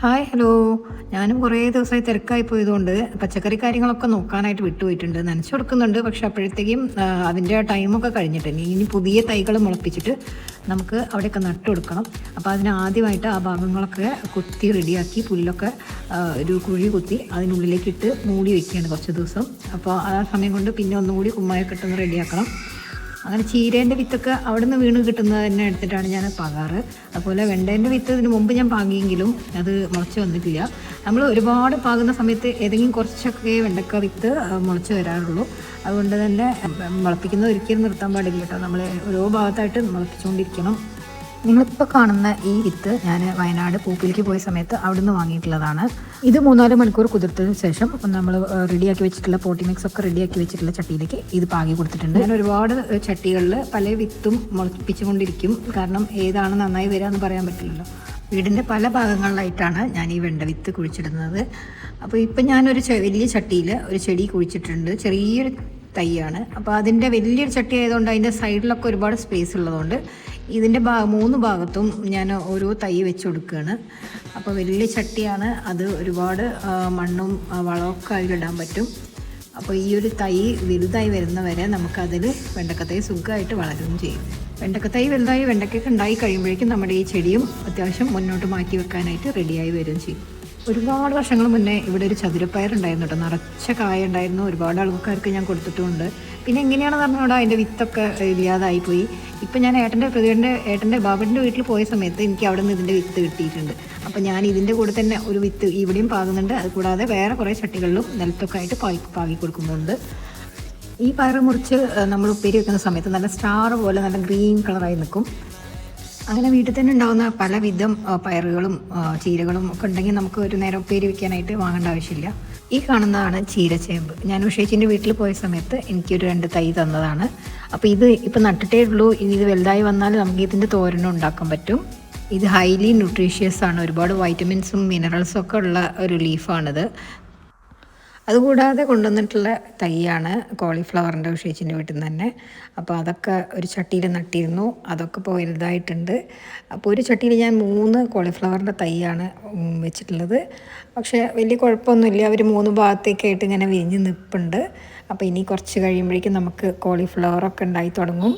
Hi hello. ഞാനും കുറേ ദിവസമായി തിരക്കായി പോയതുകൊണ്ട് പച്ചക്കറി കാര്യങ്ങളൊക്കെ നോക്കാനായിട്ട് വിട്ടുപോയിട്ടുണ്ട്. നനച്ചു കൊടുക്കുന്നുണ്ട്, പക്ഷെ അപ്പോഴത്തേക്കും അതിൻ്റെ ടൈമൊക്കെ കഴിഞ്ഞിട്ടുണ്ട്. ഇനി പുതിയ തൈകൾ മുളപ്പിച്ചിട്ട് നമുക്ക് അവിടെയൊക്കെ നട്ടു കൊടുക്കണം. അപ്പോൾ അതിന് ആദ്യമായിട്ട് ആ ഭാഗങ്ങളൊക്കെ കുത്തി റെഡിയാക്കി പുല്ലൊക്കെ ഒരു കുഴി കുത്തി അതിനുള്ളിലേക്ക് ഇട്ട് മൂടി വയ്ക്കുകയാണ് കുറച്ച് ദിവസം. അപ്പോൾ ആ സമയം കൊണ്ട് പിന്നെ ഒന്നുകൂടി കുമ്മായൊക്കെ ഇട്ടൊന്ന് റെഡിയാക്കണം. അങ്ങനെ ചീരേൻ്റെ വിത്തൊക്കെ അവിടെ നിന്ന് വീണ് കിട്ടുന്നത് തന്നെ എടുത്തിട്ടാണ് ഞാൻ പാകാറ്. അതുപോലെ വെണ്ടേൻ്റെ വിത്ത് ഇതിന് മുമ്പ് ഞാൻ പാകിയെങ്കിലും അത് മുളച്ച് വന്നിട്ടില്ല. നമ്മൾ ഒരുപാട് പാകുന്ന സമയത്ത് ഏതെങ്കിലും കുറച്ചൊക്കെ വെണ്ടക്ക വിത്ത് മുളച്ച് വരാറുള്ളൂ. അതുകൊണ്ട് തന്നെ മുളപ്പിക്കുന്നത് ഒരിക്കലും നിർത്താൻ പാടില്ല കേട്ടോ. നമ്മൾ ഓരോ ഭാഗത്തായിട്ട് മുളപ്പിച്ചുകൊണ്ടിരിക്കണം. നിങ്ങളിപ്പോൾ കാണുന്ന ഈ വിത്ത് ഞാൻ വയനാട് പൂപ്പിലേക്ക് പോയ സമയത്ത് അവിടുന്ന് വാങ്ങിയിട്ടുള്ളതാണ്. ഇത് 3-4 മണിക്കൂർ കുതിർത്തതിന് ശേഷം നമ്മൾ റെഡിയാക്കി വെച്ചിട്ടുള്ള പോട്ടി മിക്സ് ഒക്കെ റെഡിയാക്കി വെച്ചിട്ടുള്ള ചട്ടിയിലേക്ക് ഇത് പാകി കൊടുത്തിട്ടുണ്ട്. ഞാൻ ഒരുപാട് ചട്ടികളിൽ പല വിത്തും മുളപ്പിച്ചുകൊണ്ടിരിക്കും. കാരണം ഏതാണ് നന്നായി വരിക എന്ന് പറയാൻ പറ്റില്ലല്ലോ. വീടിൻ്റെ പല ഭാഗങ്ങളിലായിട്ടാണ് ഞാൻ ഈ വെണ്ട വിത്ത് കുഴിച്ചിടുന്നത്. അപ്പോൾ ഇപ്പം ഞാനൊരു വലിയ ചട്ടിയിൽ ഒരു ചെടി കുഴിച്ചിട്ടുണ്ട്. ചെറിയൊരു തൈയാണ്. അപ്പോൾ അതിൻ്റെ വലിയൊരു ചട്ടി ആയതുകൊണ്ട് അതിൻ്റെ സൈഡിലൊക്കെ ഒരുപാട് സ്പേസ് ഉള്ളതുകൊണ്ട് ഇതിൻ്റെ 3 ഭാഗത്തും ഞാൻ ഓരോ തൈ വെച്ച് കൊടുക്കുകയാണ്. അപ്പോൾ വലിയ ചട്ടിയാണ്, അത് ഒരുപാട് മണ്ണും വളമൊക്കെ അതിലിടാൻ പറ്റും. അപ്പോൾ ഈ ഒരു തൈ വലുതായി വരുന്നവരെ നമുക്കതിൽ വെണ്ടക്കത്തൈ സുഖമായിട്ട് വളരുകയും ചെയ്യും. വെണ്ടക്കത്തൈ വലുതായി വെണ്ടക്കൊക്കെ ഉണ്ടായി കഴിയുമ്പോഴേക്കും നമ്മുടെ ഈ ചെടിയും അത്യാവശ്യം മുന്നോട്ട് മാറ്റി വെക്കാനായിട്ട് റെഡിയായി വരികയും ചെയ്യും. ഒരുപാട് വർഷങ്ങൾ മുന്നേ ഇവിടെ ഒരു ചതുരപ്പയർ ഉണ്ടായിരുന്നു കേട്ടോ. നിറച്ച കായ ഉണ്ടായിരുന്നു. ഒരുപാട് ആൾക്കാർക്ക് ഞാൻ കൊടുത്തിട്ടുമുണ്ട്. പിന്നെ എങ്ങനെയാണെന്ന് പറഞ്ഞാൽ അതിൻ്റെ വിത്തൊക്കെ ഇല്ലാതായിപ്പോയി. ഇപ്പം ഞാൻ ഏട്ടൻ്റെ ബാബൻ്റെ വീട്ടിൽ പോയ സമയത്ത് എനിക്ക് അവിടെ നിന്ന് ഇതിൻ്റെ വിത്ത് കിട്ടിയിട്ടുണ്ട്. അപ്പോൾ ഞാൻ ഇതിൻ്റെ കൂടെ തന്നെ ഒരു വിത്ത് ഇവിടെയും പാകുന്നുണ്ട്. അതുകൂടാതെ വേറെ കുറേ ചട്ടികളിലും നിലത്തൊക്കെ ആയിട്ട് പാകി കൊടുക്കുന്നുണ്ട്. ഈ പയർ മുറിച്ച് നമ്മൾ ഉപ്പേരി വെക്കുന്ന സമയത്ത് നല്ല സ്റ്റാർ പോലെ നല്ല ഗ്രീൻ കളറായി നിൽക്കും. അങ്ങനെ വീട്ടിൽ തന്നെ ഉണ്ടാകുന്ന പലവിധം പയറുകളും ചീരകളും ഒക്കെ ഉണ്ടെങ്കിൽ നമുക്ക് ഒരു നേരം ഉപ്പേരി വയ്ക്കാനായിട്ട് വാങ്ങേണ്ട ആവശ്യമില്ല. ഈ കാണുന്നതാണ് ചീരച്ചേമ്പ്. ഞാൻ ഉഷേച്ചിൻ്റെ വീട്ടിൽ പോയ സമയത്ത് എനിക്കൊരു 2 തൈ തന്നതാണ്. അപ്പോൾ ഇത് ഇപ്പം നട്ടിട്ടേ ഉള്ളൂ. ഇനി ഇത് വലുതായി വന്നാൽ നമുക്ക് ഇതിൻ്റെ തോരനും ഉണ്ടാക്കാൻ പറ്റും. ഇത് ഹൈലി ന്യൂട്രീഷ്യസ് ആണ്. ഒരുപാട് വൈറ്റമിൻസും മിനറൽസും ഒക്കെ ഉള്ള ഒരു ലീഫാണിത്. അതുകൂടാതെ കൊണ്ടുവന്നിട്ടുള്ള തൈയാണ് കോളിഫ്ലവറിൻ്റെ ഉഷേച്ചിൻ്റെ വീട്ടിൽ നിന്ന് തന്നെ. അപ്പോൾ അതൊക്കെ ഒരു ചട്ടിയിൽ നട്ടിരുന്നു. അതൊക്കെ ഇപ്പോൾ വലുതായിട്ടുണ്ട്. അപ്പോൾ ഒരു ചട്ടിയിൽ ഞാൻ 3 കോളിഫ്ലവറിൻ്റെ തൈയാണ് വെച്ചിട്ടുള്ളത്. പക്ഷേ വലിയ കുഴപ്പമൊന്നുമില്ല. അവർ 3 ഭാഗത്തേക്കായിട്ട് ഇങ്ങനെ വിരിഞ്ഞ് നിൽപ്പുണ്ട്. അപ്പോൾ ഇനി കുറച്ച് കഴിയുമ്പോഴേക്കും നമുക്ക് കോളിഫ്ലവറൊക്കെ ഉണ്ടായി തുടങ്ങും.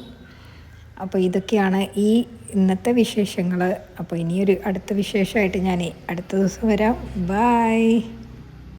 അപ്പോൾ ഇതൊക്കെയാണ് ഈ ഇന്നത്തെ വിശേഷങ്ങൾ. അപ്പോൾ ഇനിയൊരു അടുത്ത വിശേഷമായിട്ട് ഞാൻ അടുത്ത ദിവസം വരാം. ബൈ.